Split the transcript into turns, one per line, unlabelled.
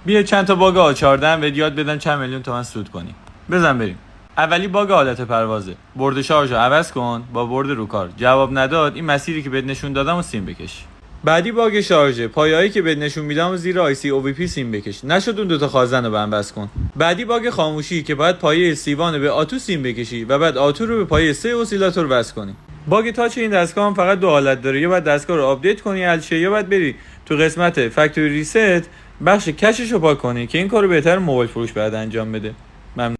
بیا چند تا باگ آچاردن و یاد بدن چند میلیون تومن سود کنی. بزن بریم. اولی باگ حالت پروازه. برد شارژو عوض کن با برد رو کار. جواب نداد این مسیری که بهت نشون دادم و سیم بکش. بعدی باگ شارژه. پایه‌ای که بهت نشون میدم و زیر آی سی او وی پی سیم بکش. نشد اون دوتا خازن رو به هم بس کن. بعدی باگ خاموشی که باید پایه سیوان به آتو سیم بکشی و بعد آتو رو به پایه سه اسیلاتور وصل کنی. باگ تاچ این دستگاه هم فقط دو حالت داره. یا باید دستگاه رو آپدیت کنی الشه، یا باید بری تو قسمت فکتوری ریست بخش کشش رو پاک کنی که این کارو بهتر موبایل فروش بعد انجام بده.